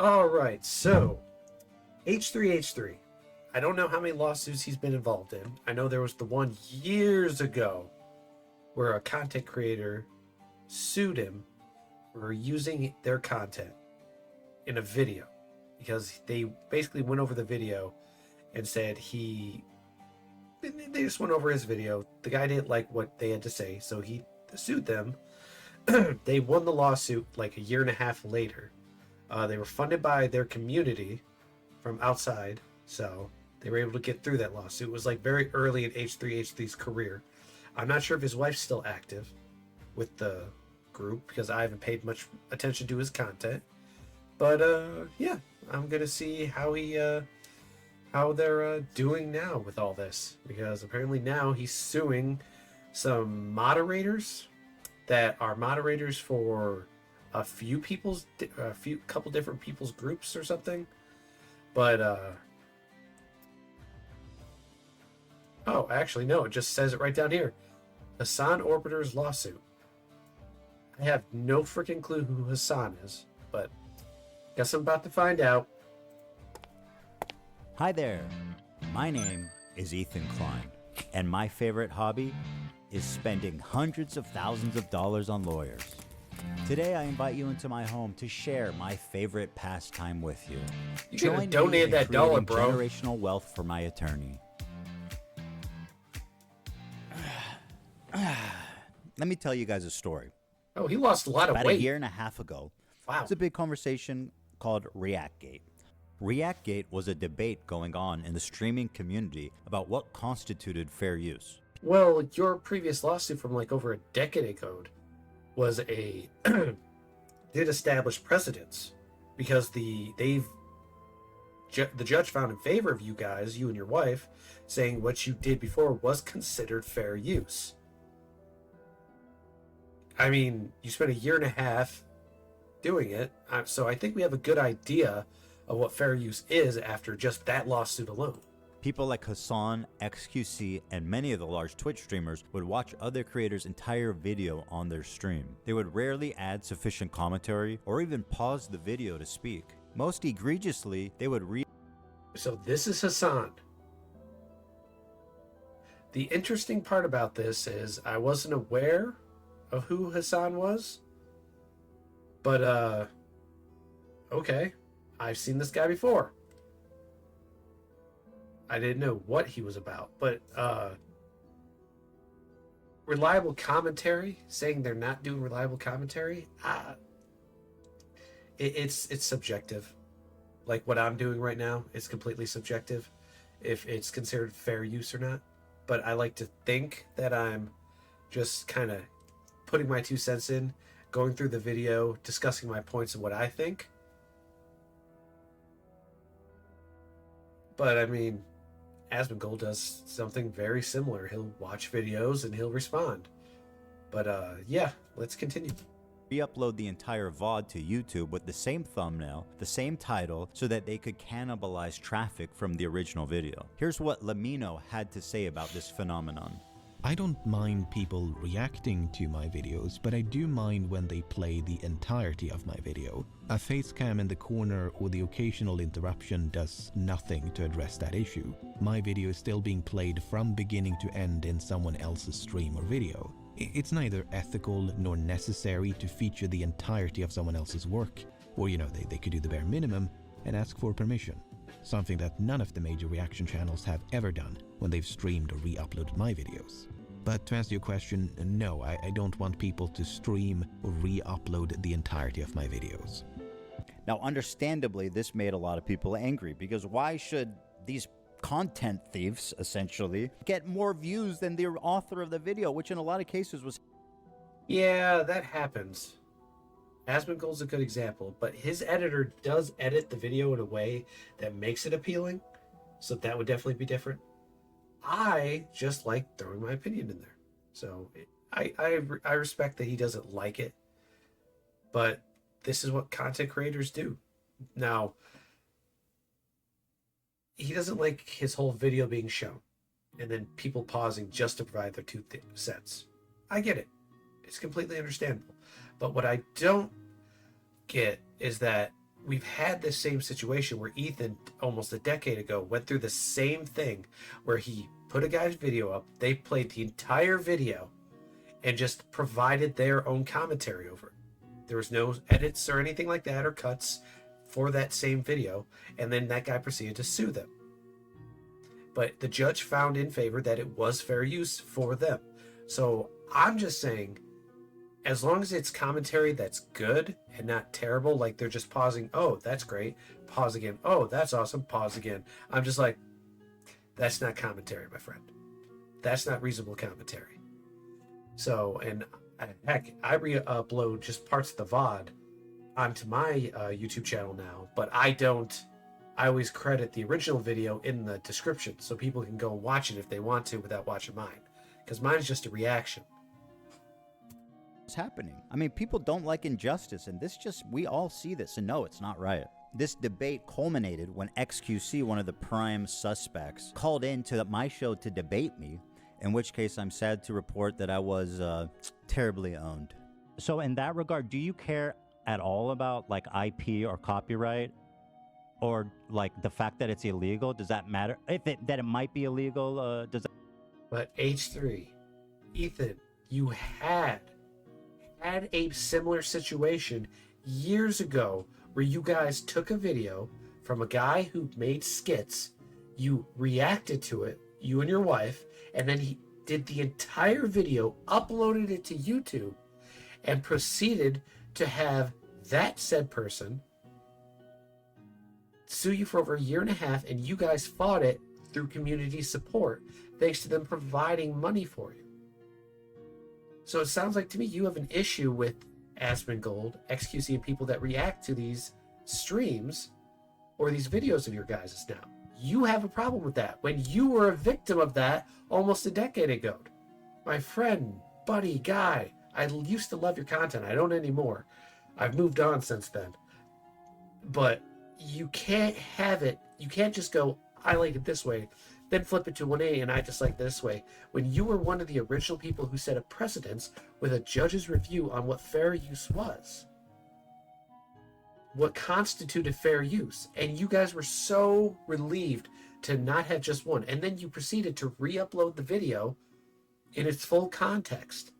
All right, so H3H3. I don't know how many lawsuits he's been involved in. I know there was the one years ago where a content creator sued him for using their content in a video because they basically went over the video and said they just went over his video. The guy didn't like what they had to say, so he sued them. They won the lawsuit like a year and a half later. They were funded by their community from outside, so they were able to get through that lawsuit. It was like very early in H3H3's career. I'm not sure if his wife's still active with the group because I haven't paid much attention to his content. But yeah, I'm gonna see how they're doing now with all this, because apparently now he's suing some moderators that are moderators for a couple different people's groups or something. But oh, actually no, it just says it right down here. Hassan Orbiter's lawsuit. I have no freaking clue who Hassan is, but guess I'm about to find out. Hi there, my name is Ethan Klein, and my favorite hobby is spending hundreds of thousands of dollars on lawyers. Today I invite you into my home to share my favorite pastime with you. You should have donated that dollar, bro. Generational wealth for my attorney. Let me tell you guys a story. Oh, he lost a lot of weight. About a year and a half ago, wow. It's a big conversation called ReactGate. ReactGate was a debate going on in the streaming community about what constituted fair use. Well, your previous lawsuit from like over a decade ago was did establish precedents, because the judge found in favor of you guys, you and your wife, saying what you did before was considered fair use. I mean, you spent a year and a half doing it, so I think we have a good idea of what fair use is after just that lawsuit alone. People like Hassan, XQC, and many of the large Twitch streamers would watch other creators' entire video on their stream. They would rarely add sufficient commentary or even pause the video to speak. Most egregiously, they would So this is Hassan. The interesting part about this is I wasn't aware of who Hassan was, but okay, I've seen this guy before. I didn't know what he was about, but reliable commentary, saying they're not doing reliable commentary, it's subjective. Like what I'm doing right now is completely subjective, if it's considered fair use or not. But I like to think that I'm just kind of putting my 2 cents in, going through the video, discussing my points of what I think. But I mean, Asmongold does something very similar. He'll watch videos and he'll respond. But yeah, let's continue. Re-upload the entire VOD to YouTube with the same thumbnail, the same title, so that they could cannibalize traffic from the original video. Here's what Lamino had to say about this phenomenon. I don't mind people reacting to my videos, but I do mind when they play the entirety of my video. A face cam in the corner or the occasional interruption does nothing to address that issue. My video is still being played from beginning to end in someone else's stream or video. It's neither ethical nor necessary to feature the entirety of someone else's work. Or, you know, they could do the bare minimum and ask for permission. Something that none of the major reaction channels have ever done when they've streamed or re-uploaded my videos. But to answer your question, no, I don't want people to stream or re-upload the entirety of my videos. Now, understandably, this made a lot of people angry, because why should these content thieves, essentially, get more views than the author of the video, which in a lot of cases was... Yeah, that happens. Asmongold's a good example, but his editor does edit the video in a way that makes it appealing, so that would definitely be different. I just like throwing my opinion in there. So I respect that he doesn't like it, but this is what content creators do. Now, he doesn't like his whole video being shown and then people pausing just to provide their 2 cents. I get it. It's completely understandable. But what I don't get is that we've had this same situation where Ethan, almost a decade ago, went through the same thing where he put a guy's video up, they played the entire video, and just provided their own commentary over it. There was no edits or anything like that or cuts for that same video, and then that guy proceeded to sue them. But the judge found in favor that it was fair use for them. So I'm just saying, as long as it's commentary that's good and not terrible, like they're just pausing, oh, that's great, pause again, oh, that's awesome, pause again. I'm just like, that's not commentary, my friend. That's not reasonable commentary. So, and heck, I re-upload just parts of the VOD onto my YouTube channel now, but I always credit the original video in the description so people can go watch it if they want to without watching mine, because mine's just a reaction. It's happening. I mean, people don't like injustice, and we all see this and know it's not right. This debate culminated when XQC, one of the prime suspects, called in to my show to debate me, in which case I'm sad to report that I was terribly owned. So in that regard, do you care at all about like IP or copyright, or like the fact that it's illegal? Does that matter? That it might be illegal, does that... But H3, Ethan, you had a similar situation years ago where you guys took a video from a guy who made skits, you reacted to it, you and your wife, and then he did the entire video, uploaded it to YouTube, and proceeded to have that said person sue you for over a year and a half, and you guys fought it through community support, thanks to them providing money for you. So it sounds like to me you have an issue with Asmongold, XQC, and people that react to these streams or these videos of your guys' now. You have a problem with that when you were a victim of that almost a decade ago. My friend, buddy, guy, I used to love your content. I don't anymore. I've moved on since then. But you can't have it. You can't just go, I like it this way, then flip it to 180 and I just like this way. When you were one of the original people who set a precedence with a judge's review on what fair use was, what constituted fair use, and you guys were so relieved to not have just one, and then you proceeded to re-upload the video in its full context.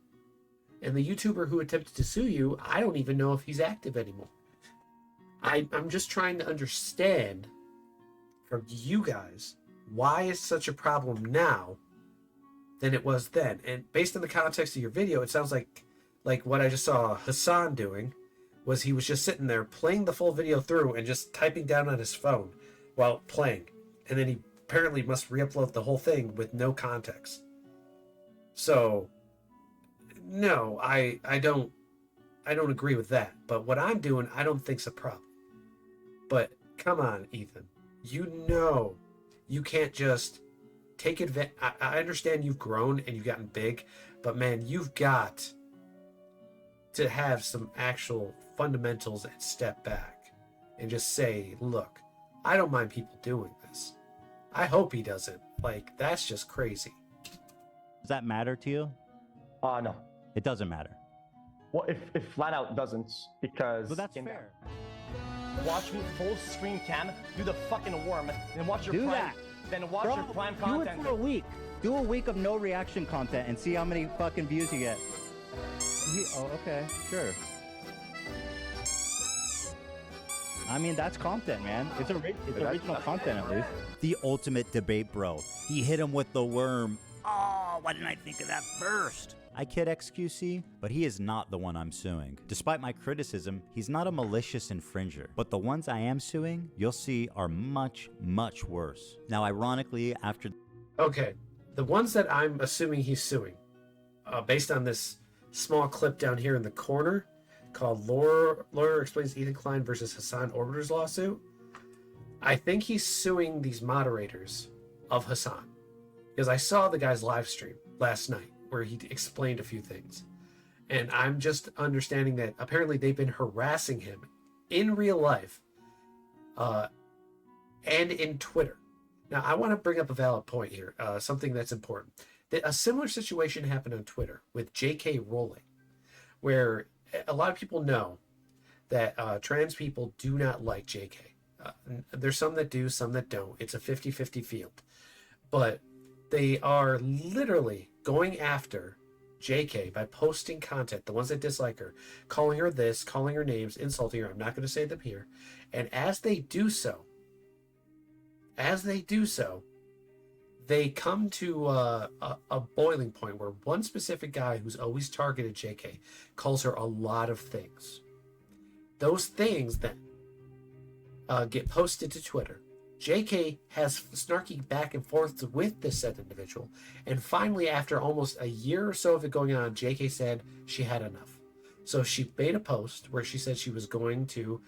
And the YouTuber who attempted to sue you, I don't even know if he's active anymore. I'm just trying to understand from you guys why it's such a problem now than it was then. And based on the context of your video, it sounds like what I just saw Hassan doing was he was just sitting there playing the full video through and just typing down on his phone while playing. And then he apparently must re-upload the whole thing with no context. So, no, I don't agree with that. But what I'm doing, I don't think's a problem. But come on, Ethan. You know you can't just take advantage. I understand you've grown and you've gotten big, but man, you've got to have some actual fundamentals and step back and just say, look, I don't mind people doing this. I hope he doesn't. Like, that's just crazy. Does that matter to you? No. It doesn't matter. Well, if flat out doesn't, because... Well, that's fair. Watch me full screen cam, do the fucking worm, then watch your do prime... That. Then watch your prime content. Do it for a week. Do a week of no reaction content and see how many fucking views you get. Oh, okay. Sure. I mean, that's content, man. It's original content, at least. The ultimate debate, bro. He hit him with the worm. Oh, why didn't I think of that first? I kid XQC, but he is not the one I'm suing. Despite my criticism, he's not a malicious infringer. But the ones I am suing, you'll see, are much, much worse. Now, ironically, after... Okay, the ones that I'm assuming he's suing, based on this small clip down here in the corner, called Lawyer Explains Ethan Klein versus Hassan Orbiter's lawsuit, I think he's suing these moderators of Hassan. Because I saw the guy's live stream last night, where he explained a few things. And I'm just understanding that apparently they've been harassing him in real life and in Twitter. Now, I want to bring up a valid point here, something that's important. A similar situation happened on Twitter with J.K. Rowling, where a lot of people know that trans people do not like JK. There's some that do, some that don't. It's a 50-50 field. But they are literally going after JK by posting content, the ones that dislike her, calling her this, calling her names, insulting her. I'm not going to say them here. And as they do so, they come to a boiling point where one specific guy who's always targeted JK calls her a lot of things. Those things then get posted to Twitter. JK has snarky back and forth with this said individual, and finally, after almost a year or so of it going on, JK said she had enough. So she made a post where she said she was going to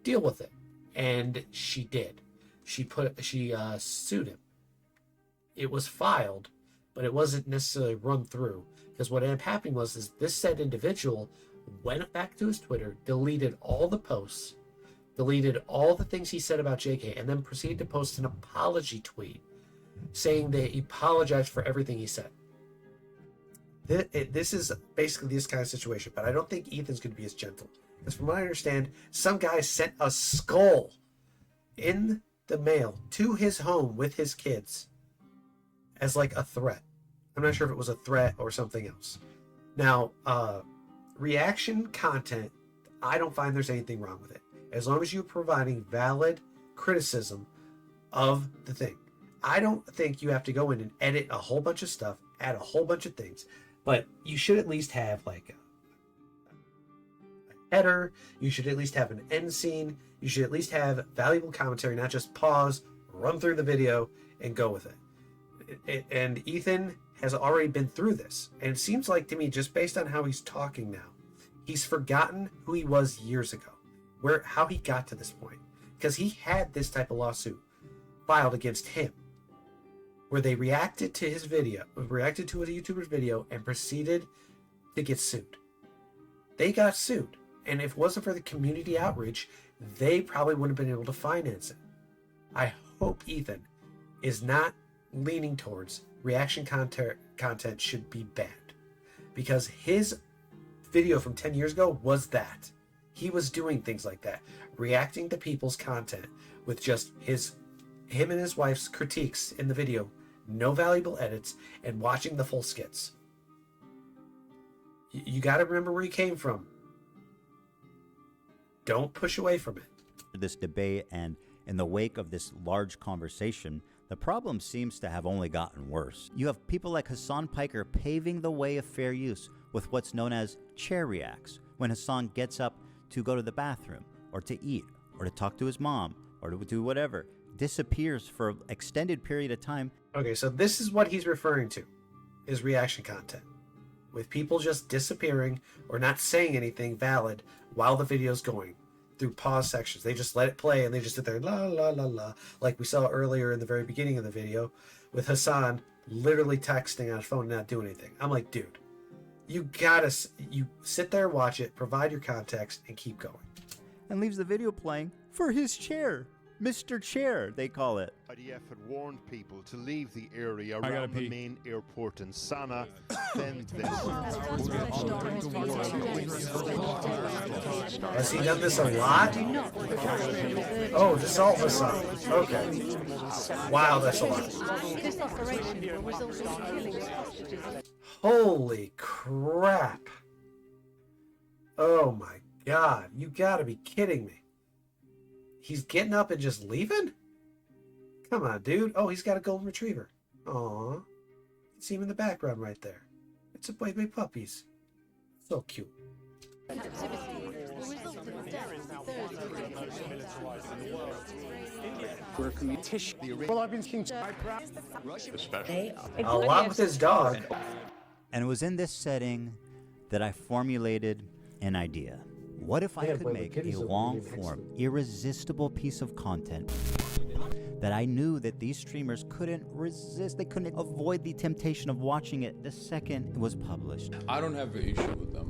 deal with it, and she did. She sued him. It was filed, but it wasn't necessarily run through, because what ended up happening was this said individual went back to his Twitter, deleted all the posts, deleted all the things he said about JK, and then proceeded to post an apology tweet saying that he apologized for everything he said. This is basically this kind of situation, but I don't think Ethan's going to be as gentle. Because from what I understand, some guy sent a skull in the mail to his home with his kids as like a threat. I'm not sure if it was a threat or something else. Now, reaction content, I don't find there's anything wrong with it, as long as you're providing valid criticism of the thing. I don't think you have to go in and edit a whole bunch of stuff, add a whole bunch of things, but you should at least have like a header. You should at least have an end scene. You should at least have valuable commentary, not just pause, run through the video, and go with it. And Ethan has already been through this, and it seems like to me, just based on how he's talking now, he's forgotten who he was years ago, how he got to this point, because he had this type of lawsuit filed against him, where they reacted to a YouTuber's video and proceeded to get sued. They got sued, and if it wasn't for the community outreach, they probably wouldn't have been able to finance it. I hope Ethan is not leaning towards reaction content should be banned, because his video from 10 years ago was that. He was doing things like that, reacting to people's content with just him and his wife's critiques in the video, no valuable edits, and watching the full skits. You got to remember where he came from. Don't push away from it. This debate, and in the wake of this large conversation, the problem seems to have only gotten worse. You have people like Hassan Piker paving the way of fair use with what's known as chair reacts, when Hassan gets up to go to the bathroom, or to eat, or to talk to his mom, or to do whatever, disappears for an extended period of time. Okay, so this is what he's referring to, is reaction content, with people just disappearing or not saying anything valid while the video's going through pause sections. They just let it play and they just sit there, la la la la, like we saw earlier in the very beginning of the video with Hassan literally texting on his phone and not doing anything. I'm like, dude, you sit there, watch it, provide your context, and keep going. And leaves the video playing for his chair. Mr. Chair, they call it. IDF had warned people to leave the area around the main airport in Sana. Then this. Has he done this a lot? Oh, this all of a sudden. Okay. Wow, that's a lot. Holy crap. Oh my God. You gotta be kidding me. He's getting up and just leaving? Come on, dude. Oh, he's got a golden retriever. Aw. You can see him in the background right there. It's a baby puppies. So cute. Along with his dog. And it was in this setting that I formulated an idea. What if I could make a long-form, irresistible piece of content that I knew that these streamers couldn't resist, they couldn't avoid the temptation of watching it the second it was published? I don't have an issue with them.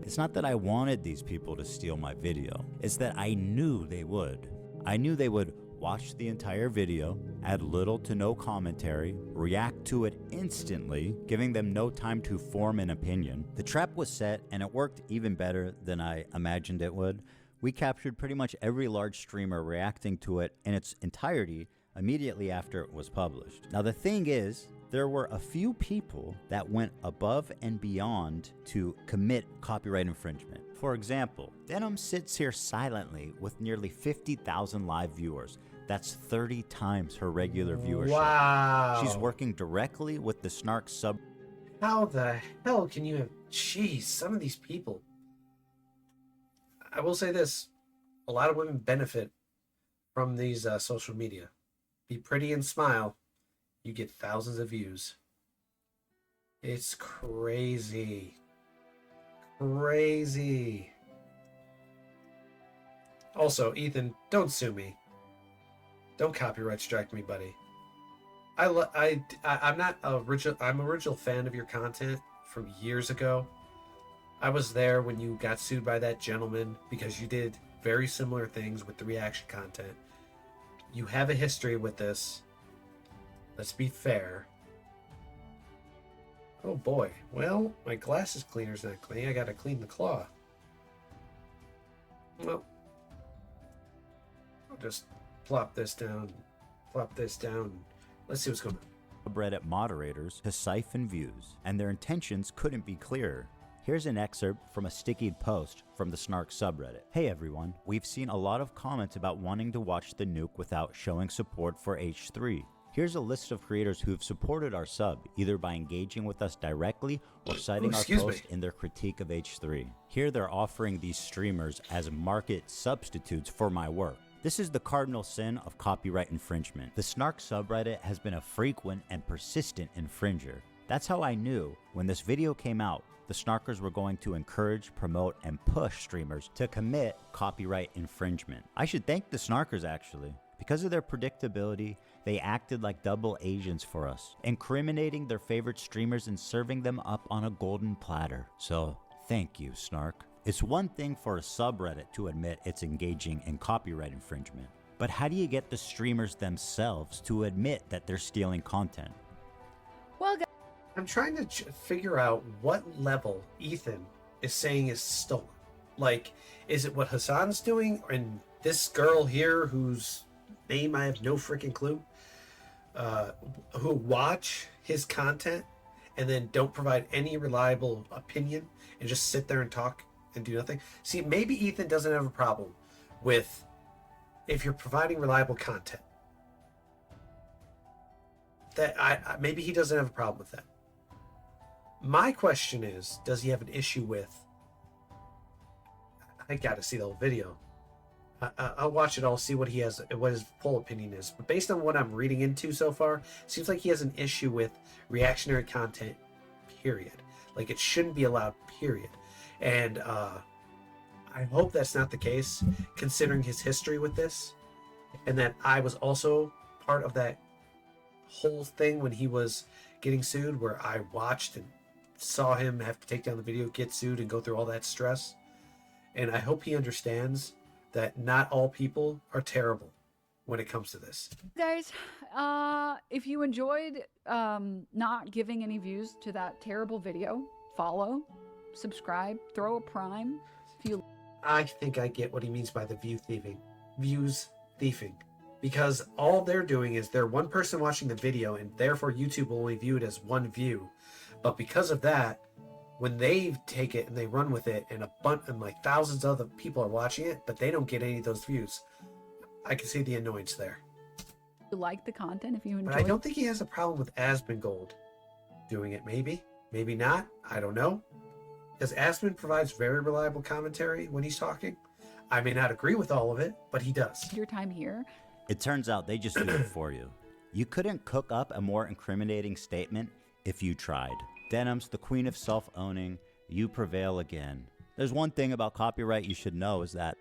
It's not that I wanted these people to steal my video. It's that I knew they would. I knew they would watch the entire video, add little to no commentary, react to it instantly, giving them no time to form an opinion. The trap was set, and it worked even better than I imagined it would. We captured pretty much every large streamer reacting to it in its entirety immediately after it was published. Now the thing is, there were a few people that went above and beyond to commit copyright infringement. For example, Denim sits here silently with nearly 50,000 live viewers. That's 30 times her regular viewership. Wow. She's working directly with the Snark sub. How the hell can you have... Jeez, some of these people. I will say this. A lot of women benefit from these social media. Be pretty and smile. You get thousands of views. It's crazy. Crazy. Also, Ethan, don't sue me. Don't copyright strike me, buddy. I'm not original. I'm an original fan of your content from years ago. I was there when you got sued by that gentleman because you did very similar things with the reaction content. You have a history with this. Let's be fair. Oh boy. Well, my glasses cleaner's not clean. I gotta clean the claw. Well, I'll just plop this down. Plop this down. Let's see what's going on. Subreddit moderators to siphon views, and their intentions couldn't be clearer. Here's an excerpt from a stickied post from the Snark subreddit. Hey everyone, we've seen a lot of comments about wanting to watch the nuke without showing support for H3. Here's a list of creators who've supported our sub, either by engaging with us directly or citing our post in their critique of H3. Here they're offering these streamers as market substitutes for my work. This is the cardinal sin of copyright infringement. The Snark subreddit has been a frequent and persistent infringer. That's how I knew when this video came out, the Snarkers were going to encourage, promote, and push streamers to commit copyright infringement. I should thank the Snarkers actually. Because of their predictability, they acted like double agents for us, incriminating their favorite streamers and serving them up on a golden platter. So, thank you, Snark. It's one thing for a subreddit to admit it's engaging in copyright infringement, but how do you get the streamers themselves to admit that they're stealing content? Well, I'm trying to figure out what level Ethan is saying is stolen. Like, is it what Hassan's doing, and this girl here whose name I have no freaking clue, who watch his content and then don't provide any reliable opinion and just sit there and talk and do nothing? See, maybe Ethan doesn't have a problem with if you're providing reliable content. That maybe he doesn't have a problem with that. My question is, does he have an issue with... I gotta see the whole video. I'll watch it all, see what he has, what his full opinion is. But based on what I'm reading into so far, it seems like he has an issue with reactionary content, period. Like, it shouldn't be allowed, period. And I hope that's not the case, considering his history with this. And that I was also part of that whole thing when he was getting sued, where I watched and saw him have to take down the video, get sued, and go through all that stress. And I hope he understands that not all people are terrible when it comes to this. Guys, if you enjoyed not giving any views to that terrible video, follow, subscribe, throw a prime. If you... I think I get what he means by the views thieving. Because all they're doing is they're one person watching the video, and therefore YouTube will only view it as one view. But because of that, when they take it and they run with it, and like thousands of other people are watching it, but they don't get any of those views, I can see the annoyance there. You like the content, if you enjoy. But I don't think he has a problem with Asmongold doing it. Maybe not. I don't know. Because Asmon provides very reliable commentary when he's talking. I may not agree with all of it, but he does. Your time here. It turns out they just do it for you. You couldn't cook up a more incriminating statement if you tried. Denim's the queen of self-owning. You prevail again. There's one thing about copyright you should know, is that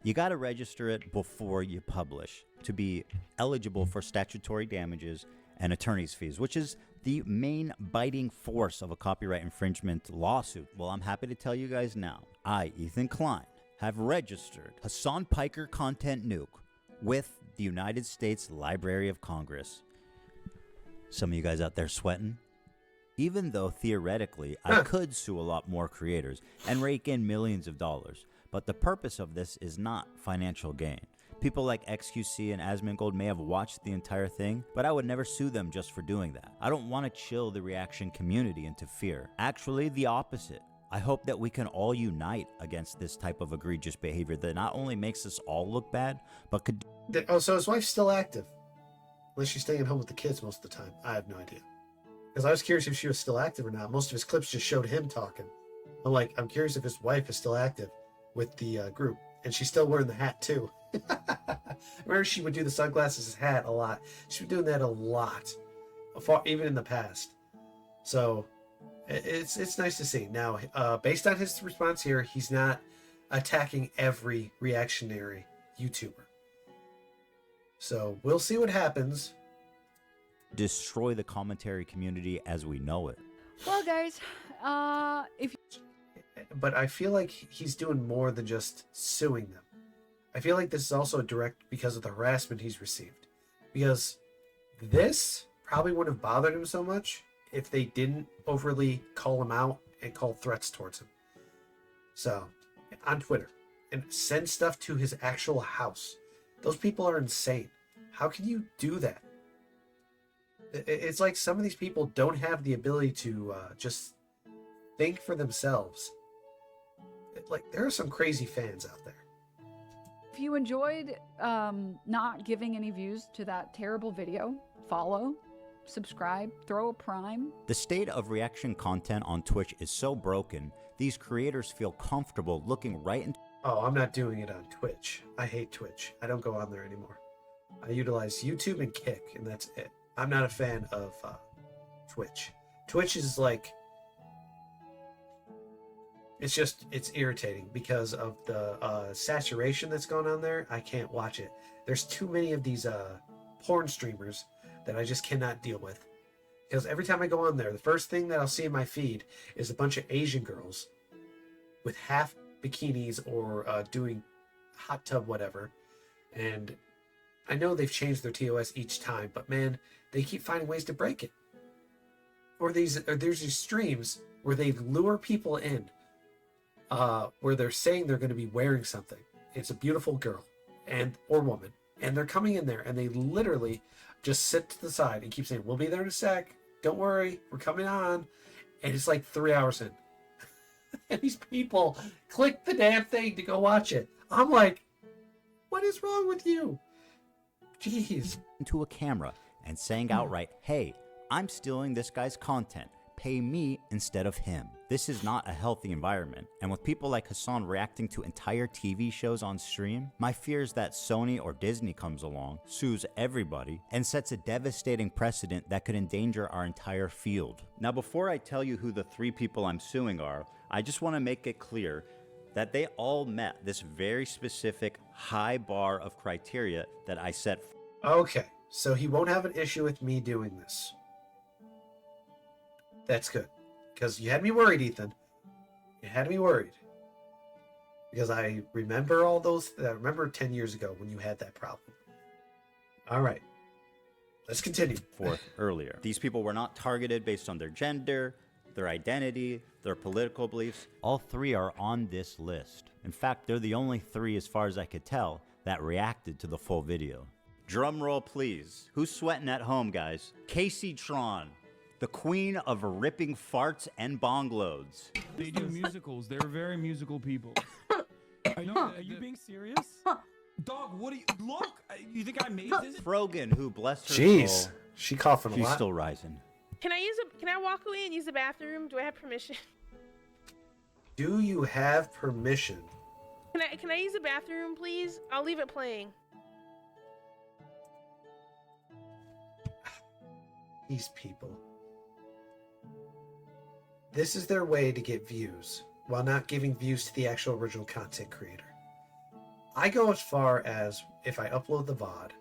you got to register it before you publish to be eligible for statutory damages and attorney's fees, which is the main biting force of a copyright infringement lawsuit. Well, I'm happy to tell you guys now, I, Ethan Klein, have registered Hassan Piker Content Nuke with the United States Library of Congress. Some of you guys out there sweating? Even though theoretically I could sue a lot more creators and rake in millions of dollars, but the purpose of this is not financial gain. People like XQC and Asmongold may have watched the entire thing, but I would never sue them just for doing that. I don't want to chill the reaction community into fear. Actually, the opposite. I hope that we can all unite against this type of egregious behavior that not only makes us all look bad, but could... Oh, so his wife's still active. Unless she's staying at home with the kids most of the time. I have no idea. Because I was curious if she was still active or not. Most of his clips just showed him talking. I'm curious if his wife is still active with the group. And she's still wearing the hat, too. Remember, she would do the sunglasses hat a lot. She was doing that a lot, even in the past. So it's nice to see. Now, based on his response here, he's not attacking every reactionary YouTuber. So we'll see what happens. Destroy the commentary community as we know it. Well, guys, but I feel like he's doing more than just suing them. I feel like this is also direct because of the harassment he's received. Because this probably wouldn't have bothered him so much if they didn't overly call him out and call threats towards him. So, on Twitter, and send stuff to his actual house. Those people are insane. How can you do that? It's like some of these people don't have the ability to just think for themselves. Like, there are some crazy fans out there. if you enjoyed not giving any views to that terrible video, follow, subscribe, throw a prime. The state of reaction content on Twitch is so broken, these creators feel comfortable looking right into... Oh, I'm not doing it on Twitch. I hate Twitch. I don't go on there anymore. I utilize YouTube and Kick, and that's it. I'm not a fan of Twitch. Twitch is like... It's irritating because of the saturation that's going on there. I can't watch it. There's too many of these porn streamers that I just cannot deal with. Because every time I go on there, the first thing that I'll see in my feed is a bunch of Asian girls with half bikinis or doing hot tub whatever. And I know they've changed their TOS each time, but man, they keep finding ways to break it. Or there's these streams where they lure people in, where they're saying they're going to be wearing something. It's a beautiful girl or woman, and they're coming in there and they literally just sit to the side and keep saying, "We'll be there in a sec. Don't worry, we're coming on." And it's like 3 hours in. And these people click the damn thing to go watch it. I'm like, what is wrong with you? Jeez. ...into a camera and saying outright, "Hey, I'm stealing this guy's content. Pay me instead of him." This is not a healthy environment. And with people like Hassan reacting to entire TV shows on stream, my fear is that Sony or Disney comes along, sues everybody, and sets a devastating precedent that could endanger our entire field. Now, before I tell you who the 3 people I'm suing are, I just want to make it clear that they all met this very specific high bar of criteria that I set. Okay, so he won't have an issue with me doing this. That's good. Because you had me worried, Ethan. You had me worried. Because I remember all those... I remember 10 years ago when you had that problem. All right. Let's continue. Forth earlier. These people were not targeted based on their gender, their identity, their political beliefs. All 3 are on this list. In fact, they're the only 3, as far as I could tell, that reacted to the full video. Drum roll, please. Who's sweating at home, guys? Casey Tron, the queen of ripping farts and bong loads. They do musicals. They're very musical people. I know. Are you being serious? Dog, what do you... Look! You think I made this? Frogan, who blessed her Jeez. soul. She coughing a She's lot. still rising. Can I walk away and use the bathroom? Do I have permission? Do you have permission? Can I use the bathroom, please? I'll leave it playing. These people. This is their way to get views, while not giving views to the actual original content creator. I go as far as, if I upload the VOD,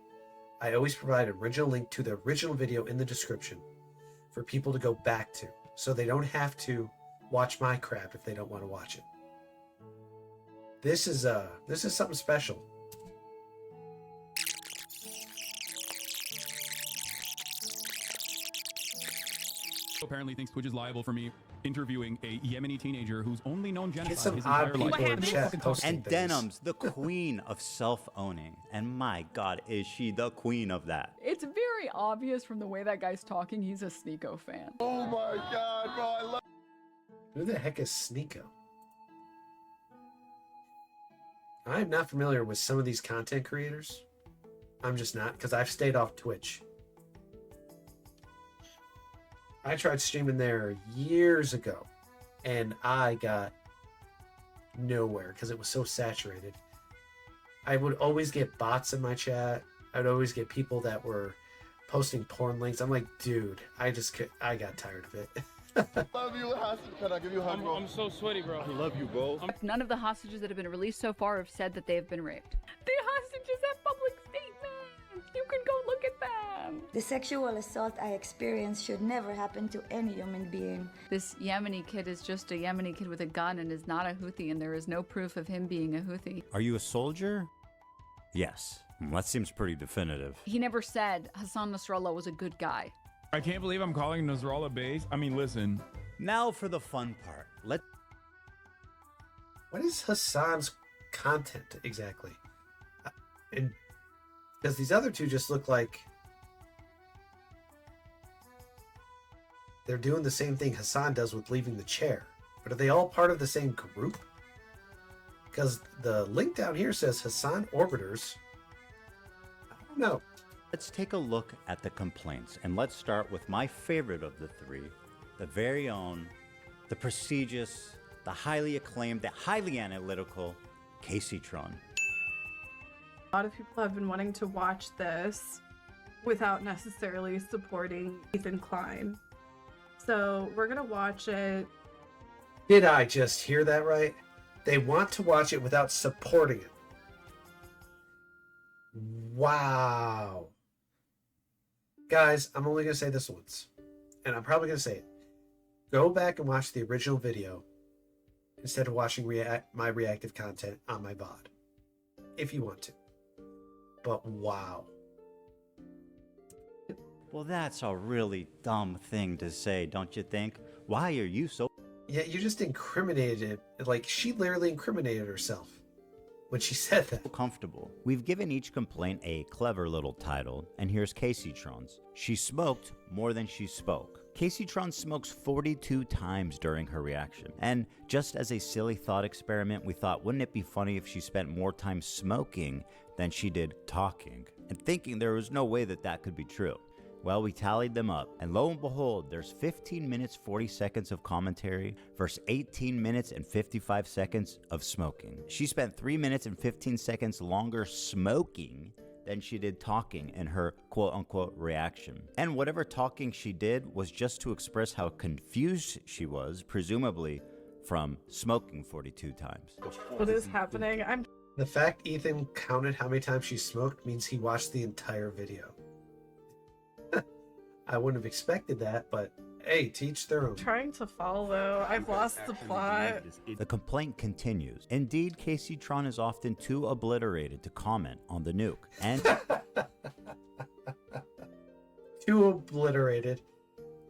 I always provide an original link to the original video in the description for people to go back to, so they don't have to watch my crap if they don't want to watch it. This is something special. apparently thinks Twitch is liable for me interviewing a Yemeni teenager who's only known Get genocide some his odd entire people life. in chat posting And things. Denim's the queen of self-owning. And my God, is she the queen of that? It's very obvious from the way that guy's talking, he's a Sneeko fan. Oh my God, bro! I love. Who the heck is Sneeko? I'm not familiar with some of these content creators. I'm just not, because I've stayed off Twitch. I tried streaming there years ago, and I got nowhere because it was so saturated. I would always get bots in my chat. I'd always get people that were posting porn links. I'm like, dude, I got tired of it. Love you, Hassan. Can I give you a hug, bro? I'm so sweaty, bro. I love you, bro. None of the hostages that have been released so far have said that they have been raped. The hostages have public statements. You can go look at them. The sexual assault I experienced should never happen to any human being. This Yemeni kid is just a Yemeni kid with a gun and is not a Houthi, and there is no proof of him being a Houthi. Are you a soldier? Yes. That seems pretty definitive. He never said Hassan Nasrallah was a good guy. I can't believe I'm calling Nasrallah base. I mean, listen. Now for the fun part. What is Hassan's content exactly? And because these other two just look like they're doing the same thing Hassan does with leaving the chair. But are they all part of the same group? Because the link down here says Hassan Orbiters. I don't know. Let's take a look at the complaints, and let's start with my favorite of the three, the very own, the prestigious, the highly acclaimed, the highly analytical Casey-tron. A lot of people have been wanting to watch this without necessarily supporting Ethan Klein. So we're gonna watch it. Did I just hear that right? They want to watch it without supporting it. Wow. Guys, I'm only going to say this once, and I'm probably going to say it. Go back and watch the original video instead of watching my reactive content on my VOD, if you want to. But wow. Well, that's a really dumb thing to say, don't you think? Why are you so... Yeah, you just incriminated it. Like, she literally incriminated herself when she said that. Comfortable. We've given each complaint a clever little title, and here's Casey-tron's. She smoked more than she spoke. Casey-tron smokes 42 times during her reaction. And just as a silly thought experiment, we thought, wouldn't it be funny if she spent more time smoking than she did talking? And thinking there was no way that that could be true. Well, we tallied them up, and lo and behold, there's 15 minutes 40 seconds of commentary versus 18 minutes and 55 seconds of smoking. She spent 3 minutes and 15 seconds longer smoking than she did talking in her quote-unquote reaction. And whatever talking she did was just to express how confused she was, presumably from smoking 42 times. What is happening? The fact Ethan counted how many times she smoked means he watched the entire video. I wouldn't have expected that, but hey, teach their own. Trying to follow. I've lost the plot. The complaint continues. Indeed, Casey-tron is often too obliterated to comment on the nuke. And too obliterated.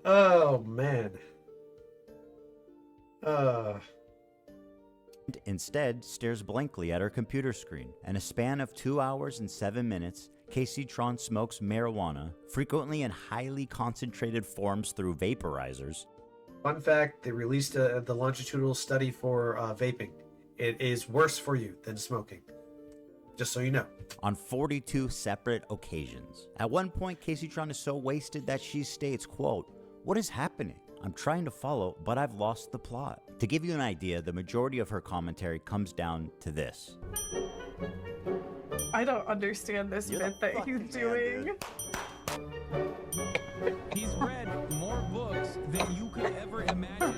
Oh man. Instead stares blankly at her computer screen. In a span of 2 hours and 7 minutes, Casey-tron smokes marijuana, frequently in highly concentrated forms through vaporizers. Fun fact, they released the longitudinal study for vaping. It is worse for you than smoking. Just so you know. On 42 separate occasions. At one point, Casey-tron is so wasted that she states, quote, "What is happening? I'm trying to follow, but I've lost the plot." To give you an idea, the majority of her commentary comes down to this. I don't understand this bit that he's doing. He's read more books than you could ever imagine.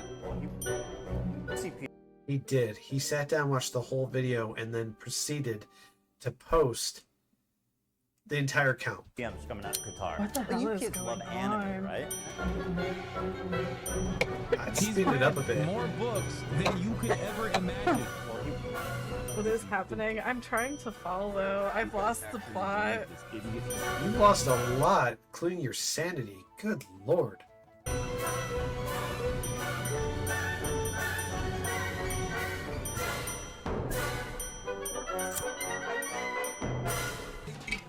He did. He sat down, watched the whole video, and then proceeded to post the entire count. Yeah, I'm just coming out of Qatar. What the hell you is kids going love anime, on? right? I'd speed it up a bit. More books than you could ever imagine. What is happening? I'm trying to follow. I've lost the plot. You lost a lot, including your sanity. Good lord.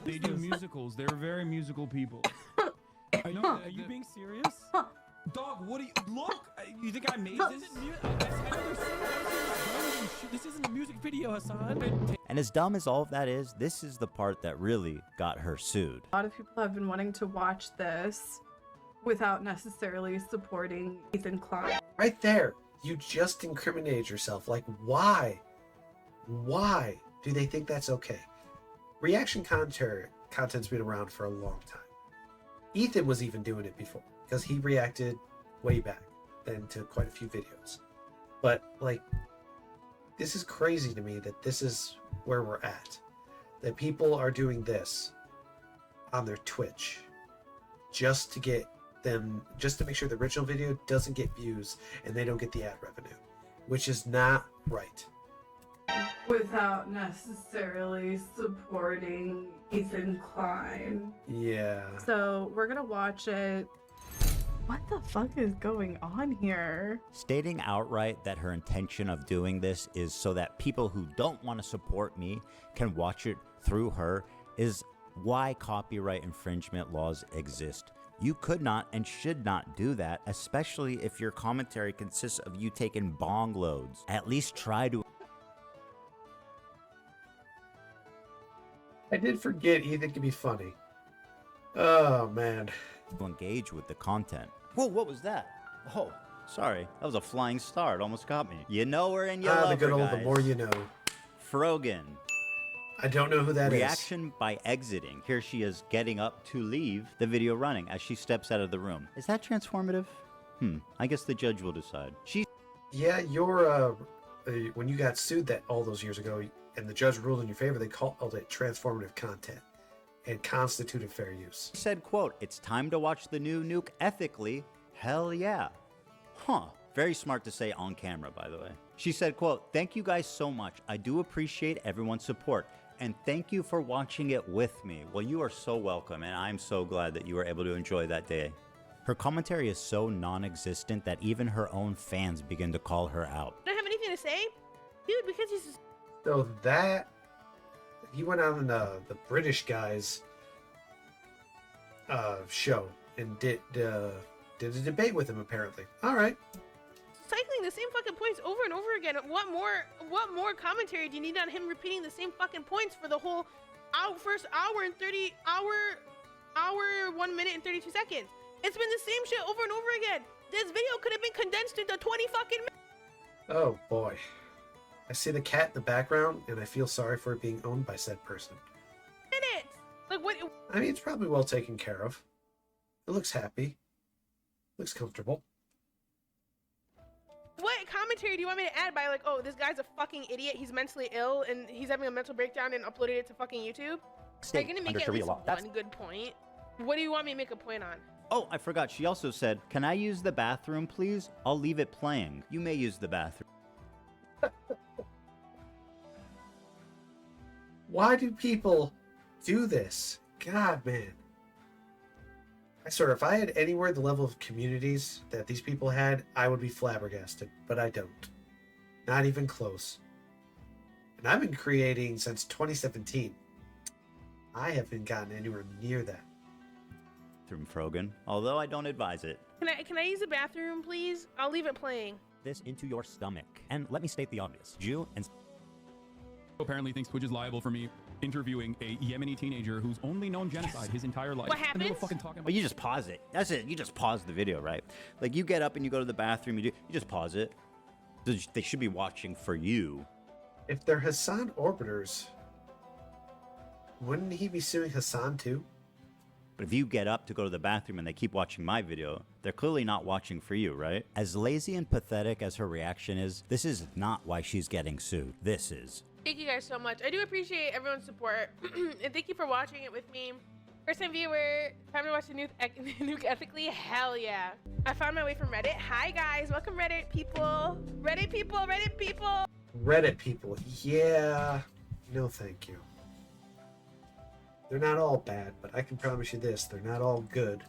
They do musicals. They're very musical people. I know. Are you being serious? Dog, what do you look? You think I made this? This isn't a music video, Hassan. And as dumb as all of that is, this is the part that really got her sued. A lot of people have been wanting to watch this without necessarily supporting Ethan Klein. Right there, you just incriminated yourself. Like, why? Why do they think that's okay? Reaction content's been around for a long time. Ethan was even doing it before, because he reacted way back then to quite a few videos. But, like, this is crazy to me that this is where we're at. That people are doing this on their Twitch just to get them, just to make sure the original video doesn't get views and they don't get the ad revenue, which is not right. Without necessarily supporting Ethan Klein. Yeah. So we're gonna watch it. What the fuck is going on here? Stating outright that her intention of doing this is so that people who don't want to support me can watch it through her is why copyright infringement laws exist. You could not and should not do that, especially if your commentary consists of you taking bong loads. At least try to. I did forget Ethan can be funny. Oh, man. To engage with the content. Whoa, what was that? Oh, sorry. That was a flying star. It almost got me. You know her and you love The good her, old guys. The more you know. Frogan. I don't know who that is. Reaction by exiting. Here she is getting up to leave the video running as she steps out of the room. Is that transformative? I guess the judge will decide. Yeah, you're, when you got sued that all those years ago, and the judge ruled in your favor, they called it transformative content and constituted fair use. She said, quote, "It's time to watch the new nuke ethically. Hell yeah." Huh. Very smart to say on camera, by the way. She said, quote, "Thank you guys so much. I do appreciate everyone's support. And thank you for watching it with me." Well, you are so welcome, and I'm so glad that you were able to enjoy that day. Her commentary is so non-existent that even her own fans begin to call her out. I don't have anything to say, dude, because he's just... So that, he went on the British guy's show and did a debate with him, apparently. All right. cycling the same fucking points over and over again. What more commentary do you need on him repeating the same fucking points for the whole first hour and 1 minute and 32 seconds? It's been the same shit over and over again. This video could have been condensed into 20 fucking minutes. Oh boy. I see the cat in the background and I feel sorry for it being owned by said person. Like what? I mean, it's probably well taken care of. It looks happy. Looks comfortable. What commentary do you want me to add by, like, oh, this guy's a fucking idiot, he's mentally ill, and he's having a mental breakdown and uploaded it to fucking YouTube? Are you gonna make at least one good point? What do you want me to make a point on? Oh, I forgot. She also said, "Can I use the bathroom, please? I'll leave it playing. You may use the bathroom." Why do people do this? God, man. I swear, if I had anywhere the level of communities that these people had, I would be flabbergasted, but I don't. Not even close. And I've been creating since 2017. I haven't gotten anywhere near that. From Frogan, although I don't advise it. Can I use the bathroom, please? I'll leave it playing. This into your stomach. And let me state the obvious. Jew and... Apparently thinks Twitch is liable for me interviewing a Yemeni teenager who's only known genocide his entire life. What happens? Well, you just pause it. That's it. You just pause the video, right? Like, you get up and you go to the bathroom, you just pause it. They should be watching for you. If they're Hassan orbiters, wouldn't he be suing Hassan too? But if you get up to go to the bathroom and they keep watching my video, they're clearly not watching for you, right? As lazy and pathetic as her reaction is, this is not why she's getting sued. This is. Thank you guys so much. I do appreciate everyone's support. And thank you for watching it with me. First time viewer, time to watch the nuke ethically? Hell yeah. I found my way from Reddit. Hi guys, welcome Reddit people. Reddit people, Reddit people. Reddit people, yeah. No thank you. They're not all bad, but I can promise you this, they're not all good.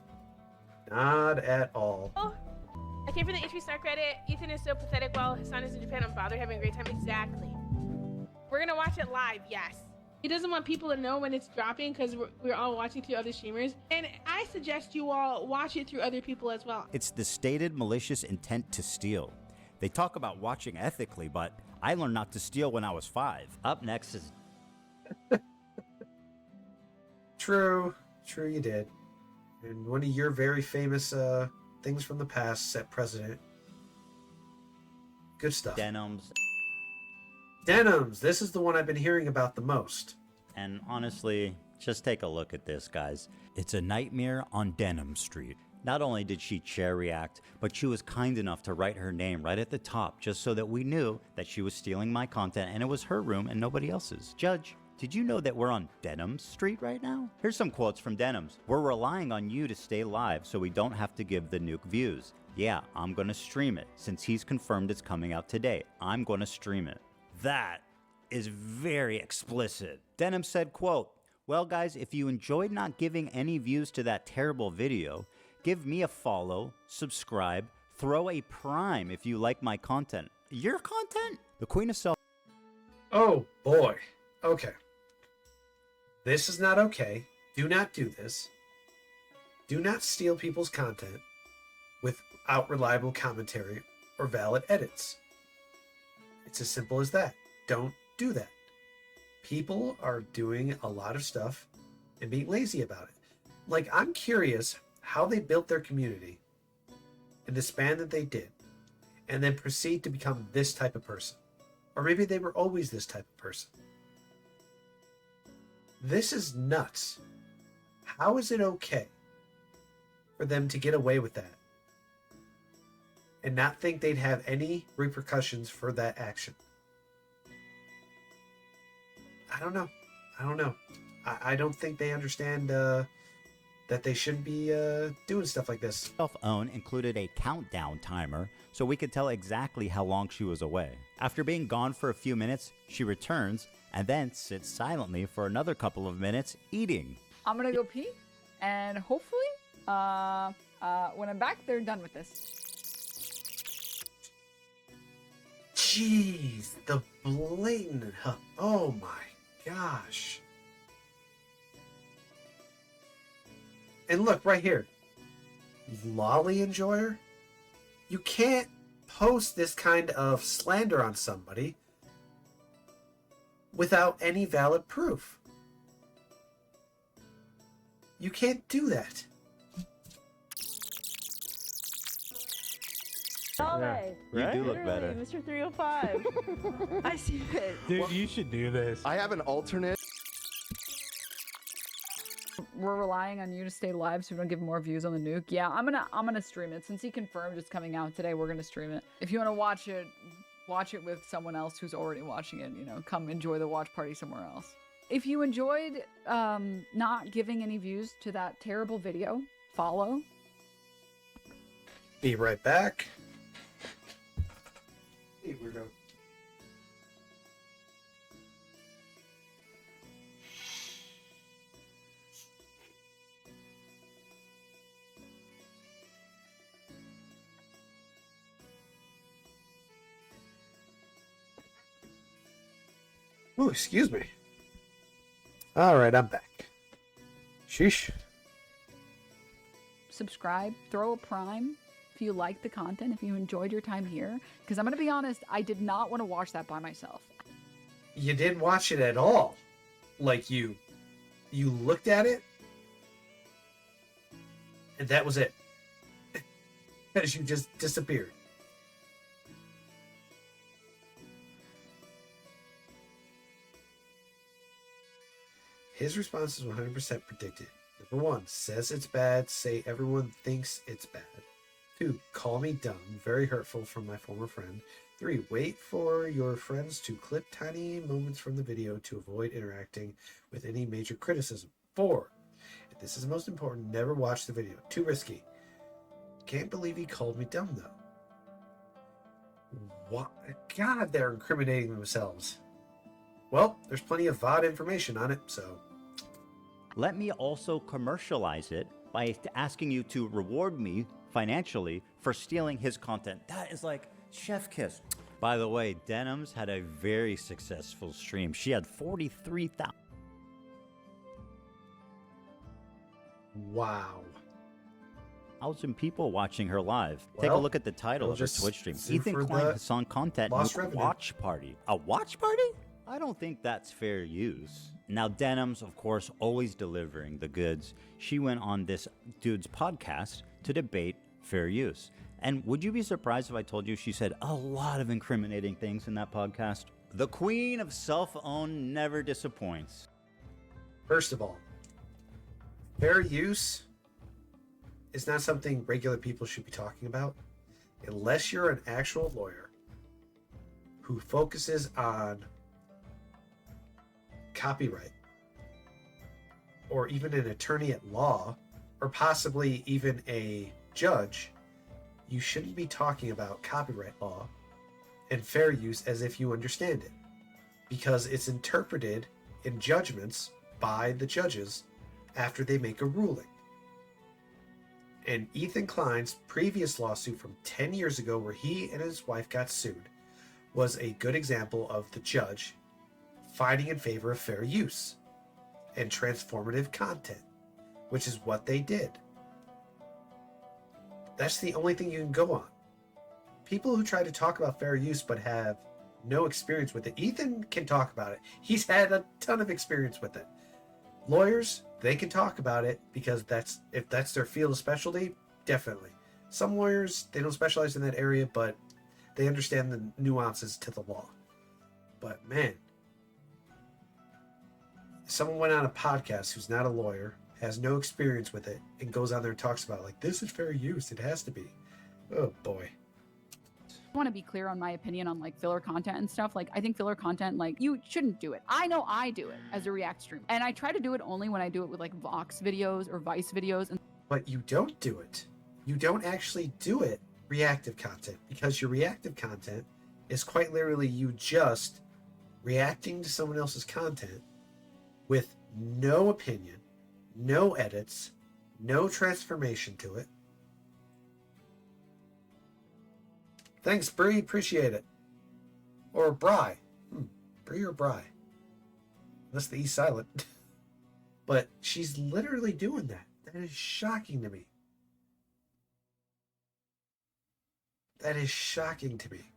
Not at all. I came from the H3 Snark Reddit. Ethan is so pathetic while his son is in Japan. I'm bothered having a great time. Exactly. We're gonna watch it live, yes. He doesn't want people to know when it's dropping because we're all watching through other streamers. And I suggest you all watch it through other people as well. It's the stated malicious intent to steal. They talk about watching ethically, but I learned not to steal when I was 5. Up next is... True you did. And one of your very famous things from the past set precedent. Good stuff. Denims. Denims. This is the one I've been hearing about the most. And honestly, just take a look at this, guys. It's a nightmare on Denim Street. Not only did she chair react, but she was kind enough to write her name right at the top just so that we knew that she was stealing my content and it was her room and nobody else's. Judge, did you know that we're on Denim Street right now? Here's some quotes from Denims. We're relying on you to stay live so we don't have to give the nuke views. Yeah, I'm gonna stream it. Since he's confirmed it's coming out today, I'm gonna stream it. That is very explicit. Denim said, quote, well guys, if you enjoyed not giving any views to that terrible video, give me a follow, subscribe, throw a prime if you like my content. Your content? The Queen of Self... Oh boy. Okay. This is not okay. Do not do this. Do not steal people's content without reliable commentary or valid edits. It's as simple as that. Don't do that. People are doing a lot of stuff and being lazy about it. Like, I'm curious how they built their community in the span that they did and then proceed to become this type of person. Or maybe they were always this type of person. This is nuts. How is it okay for them to get away with that and not think they'd have any repercussions for that action? I don't know. I don't think they understand that they shouldn't be doing stuff like this. Self-own included a countdown timer so we could tell exactly how long she was away. After being gone for a few minutes, she returns and then sits silently for another couple of minutes eating. I'm gonna go pee, and hopefully, when I'm back, they're done with this. Jeez, the blatant... Oh my gosh. And look, right here. Lolly enjoyer? You can't post this kind of slander on somebody without any valid proof. You can't do that. Right? You do look better. Mr. 305. I see it. Dude, you should do this. I have an alternate. We're relying on you to stay live so we don't give more views on the nuke. Yeah, I'm gonna stream it. Since he confirmed it's coming out today, we're gonna stream it. If you want to watch it with someone else who's already watching it, you know, come enjoy the watch party somewhere else. If you enjoyed not giving any views to that terrible video, follow. Be right back. Hey, weirdo. Oh, excuse me. All right, I'm back. Sheesh. Subscribe, throw a prime if you like the content, if you enjoyed your time here. Because I'm going to be honest, I did not want to watch that by myself. You didn't watch it at all. Like, you looked at it, and that was it. As you just disappeared. His response is 100% predicted. Number 1, says it's bad, say everyone thinks it's bad. 2, call me dumb, very hurtful from my former friend. 3, wait for your friends to clip tiny moments from the video to avoid interacting with any major criticism. 4, and this is the most important, never watch the video. Too risky. Can't believe he called me dumb, though. What? God, they're incriminating themselves. Well, there's plenty of VOD information on it, so... Let me also commercialize it by asking you to reward me financially for stealing his content. That is like chef kiss. By the way, Denims had a very successful stream. She had 43,000. Wow. People watching her live. Take a Well, look at the title of her just Twitch stream. sue Ethan for Klein the has on content lost new revenue. watch party. A watch party? I don't think that's fair use. Now, Denims, of course, always delivering the goods. She went on this dude's podcast to debate fair use. And would you be surprised if I told you she said a lot of incriminating things in that podcast? The queen of self-own never disappoints. First of all, fair use is not something regular people should be talking about unless you're an actual lawyer who focuses on copyright, or even an attorney at law, or possibly even a judge. You shouldn't be talking about copyright law and fair use as if you understand it, because it's interpreted in judgments by the judges after they make a ruling. And Ethan Klein's previous lawsuit from 10 years ago, where he and his wife got sued, was a good example of the judge fighting in favor of fair use and transformative content, which is what they did. That's the only thing you can go on. People who try to talk about fair use but have no experience with it. Ethan can talk about it. He's had a ton of experience with it. Lawyers, they can talk about it because if that's their field of specialty, definitely. Some lawyers, they don't specialize in that area, but they understand the nuances to the law. But man, if someone went on a podcast who's not a lawyer, has no experience with it, and goes on there and talks about it, like, this is fair use, it has to be. Oh boy. I want to be clear on my opinion on like filler content and stuff. Like, I think filler content, like, you shouldn't do it. I know I do it as a React streamer, and I try to do it only when I do it with like Vox videos or Vice videos. But you don't do it. You don't actually do it reactive content, because your reactive content is quite literally you just reacting to someone else's content with no opinion, no edits, no transformation to it. Thanks, Bree. Appreciate it. Or Bry. Bree or Bry. Unless the E silent. But she's literally doing that. That is shocking to me. That is shocking to me.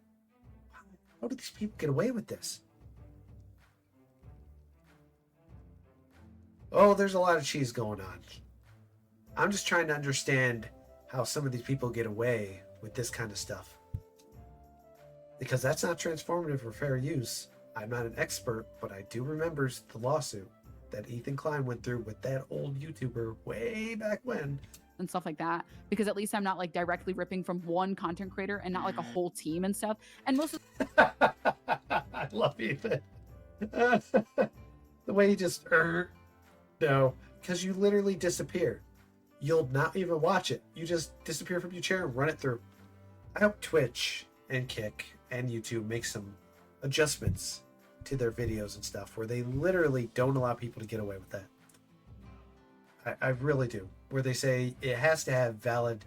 How do these people get away with this? Oh, there's a lot of cheese going on. I'm just trying to understand how some of these people get away with this kind of stuff. Because that's not transformative or fair use. I'm not an expert, but I do remember the lawsuit that Ethan Klein went through with that old YouTuber way back when. And stuff like that, because at least I'm not like directly ripping from one content creator and not like a whole team and stuff. And most of I love Ethan. The way he just no, because you literally disappear. You'll not even watch it. You just disappear from your chair and run it through. I hope Twitch and Kick and YouTube make some adjustments to their videos and stuff where they literally don't allow people to get away with that. I really do. Where they say it has to have valid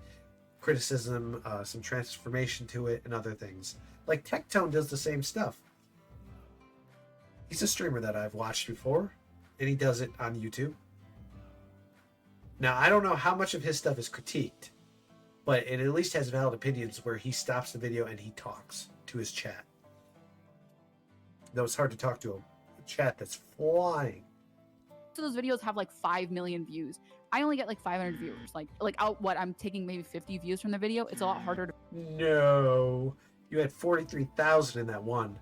criticism, some transformation to it, and other things. Like Tectone does the same stuff. He's a streamer that I've watched before, and he does it on YouTube. Now, I don't know how much of his stuff is critiqued, but it at least has valid opinions where he stops the video and he talks to his chat. Though it's hard to talk to a chat that's flying. So those videos have like 5 million views. I only get like 500 viewers. I'm taking maybe 50 views from the video. It's a lot harder to No, you had 43,000 in that one.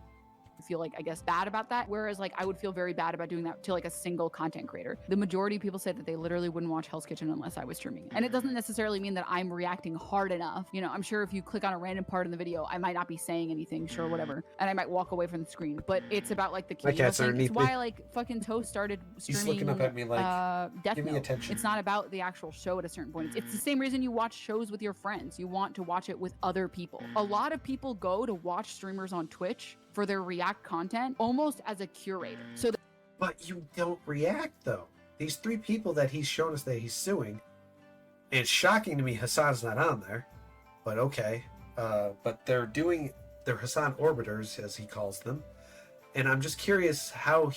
feel like, I guess, bad about that. Whereas like I would feel very bad about doing that to like a single content creator. The majority of people say that they literally wouldn't watch Hell's Kitchen unless I was streaming. And it doesn't necessarily mean that I'm reacting hard enough. You know, I'm sure if you click on a random part in the video, I might not be saying anything, sure, whatever. And I might walk away from the screen. But it's about like the community thing. It's why like fucking Toast started streaming. He's looking up at me like, Death give me Note. attention. It's not about the actual show at a certain point. It's the same reason you watch shows with your friends. You want to watch it with other people. A lot of people go to watch streamers on Twitch for their React content almost as a curator. So but you don't react though. These 3 people that he's shown us that he's suing, And it's shocking to me Hassan's not on there, but okay. But they're doing their Hassan orbiters, as he calls them, and I'm just curious how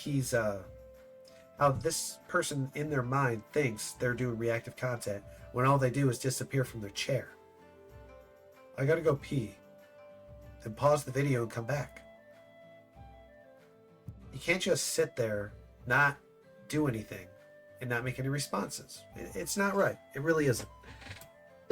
how this person in their mind thinks they're doing reactive content when all they do is disappear from their chair. I gotta go pee. Then pause the video and come back. You can't just sit there, not do anything, and not make any responses. It's not right. It really isn't.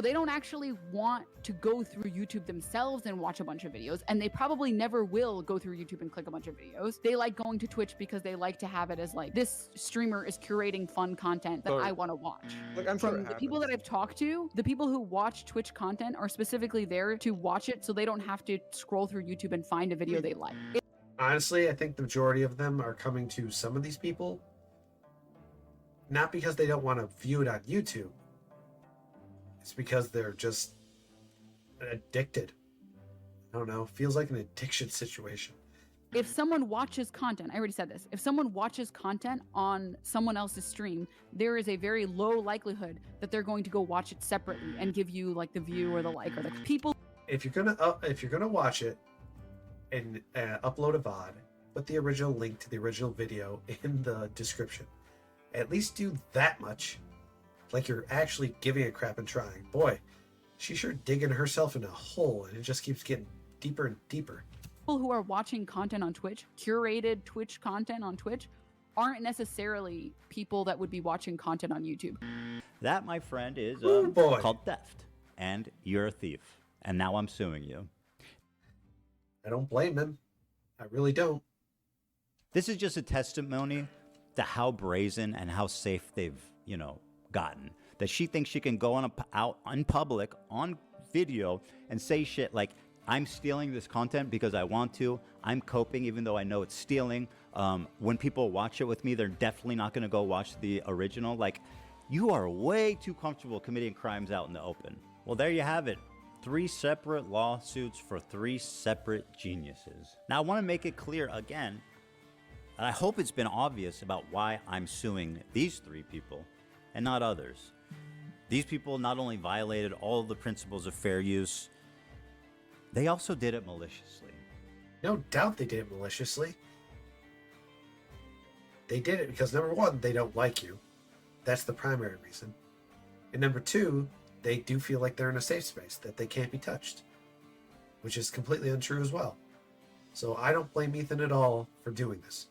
They don't actually want to go through YouTube themselves and watch a bunch of videos, and they probably never will go through YouTube and click a bunch of videos. They like going to Twitch because they like to have it as like, this streamer is curating fun content that I want to watch. Look, I'm sure From the people that I've talked to, the people who watch Twitch content are specifically there to watch it so they don't have to scroll through YouTube and find a video they like. Honestly, I think the majority of them are coming to some of these people not because they don't want to view it on YouTube. It's because they're just addicted. I don't know. Feels like an addiction situation. If someone watches content, I already said this, if someone watches content on someone else's stream, there is a very low likelihood that they're going to go watch it separately and give you like the view or the like or the people. If you're gonna watch it and upload a VOD, put the original link to the original video in the description. At least do that much. Like you're actually giving a crap and trying. Boy, she's sure digging herself in a hole, and it just keeps getting deeper and deeper. People who are watching content on Twitch, curated Twitch content on Twitch, aren't necessarily people that would be watching content on YouTube. That, my friend, is called theft. And you're a thief. And now I'm suing you. I don't blame him. I really don't. This is just a testimony to how brazen and how safe they've, gotten. That she thinks she can go out in public on video and say shit like, I'm stealing this content because I want to. I'm coping even though I know it's stealing. When people watch it with me, they're definitely not going to go watch the original. Like, you are way too comfortable committing crimes out in the open. Well, there you have it. 3 separate lawsuits for 3 separate geniuses. Now, I want to make it clear again, and I hope it's been obvious about why I'm suing these 3 people and not others. These people not only violated all of the principles of fair use, they also did it maliciously. No doubt they did it maliciously. They did it because, number 1, they don't like you. That's the primary reason. And number 2, they do feel like they're in a safe space, that they can't be touched, which is completely untrue as well. So I don't blame Ethan at all for doing this.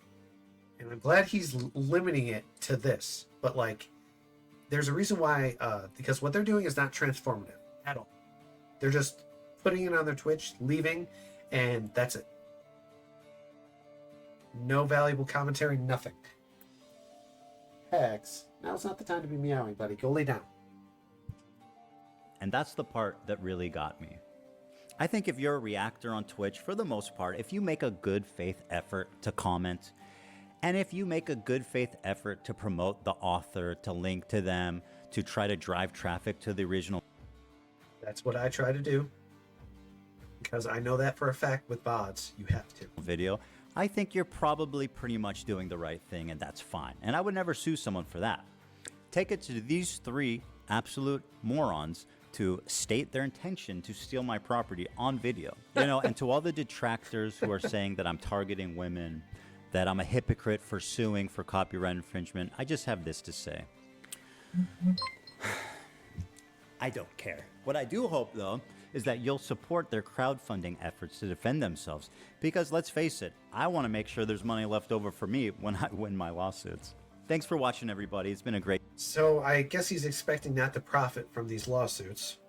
And I'm glad he's limiting it to this. But, like, there's a reason why, because what they're doing is not transformative at all. They're just putting it on their Twitch, leaving, and that's it. No valuable commentary, nothing. Hex, now's not the time to be meowing, buddy. Go lay down. And that's the part that really got me. I think if you're a reactor on Twitch, for the most part, if you make a good faith effort to comment, and if you make a good faith effort to promote the author, to link to them, to try to drive traffic to the original. That's what I try to do. Because I know that for a fact with VODs, you have to. Video, I think you're probably pretty much doing the right thing, and that's fine. And I would never sue someone for that. Take it to these 3 absolute morons to state their intention to steal my property on video. And to all the detractors who are saying that I'm targeting women, that I'm a hypocrite for suing for copyright infringement, I just have this to say. I don't care. What I do hope, though, is that you'll support their crowdfunding efforts to defend themselves. Because let's face it, I want to make sure there's money left over for me when I win my lawsuits. Thanks for watching, everybody. It's been a great... So I guess he's expecting not to profit from these lawsuits.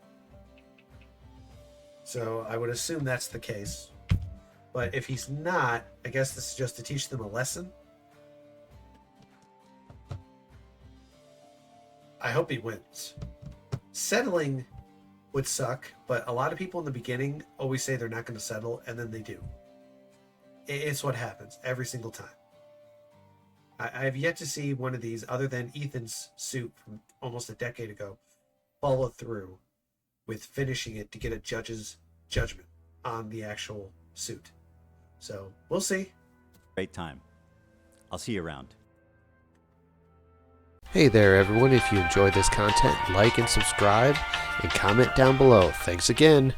So I would assume that's the case. But if he's not, I guess this is just to teach them a lesson. I hope he wins. Settling would suck, but a lot of people in the beginning always say they're not going to settle, and then they do. It's what happens every single time. I have yet to see one of these, other than Ethan's suit from almost a decade ago, follow through with finishing it to get a judge's judgment on the actual suit. So we'll see. Great time. I'll see you around. Hey there everyone, if you enjoyed this content, like and subscribe, and comment down below. Thanks again!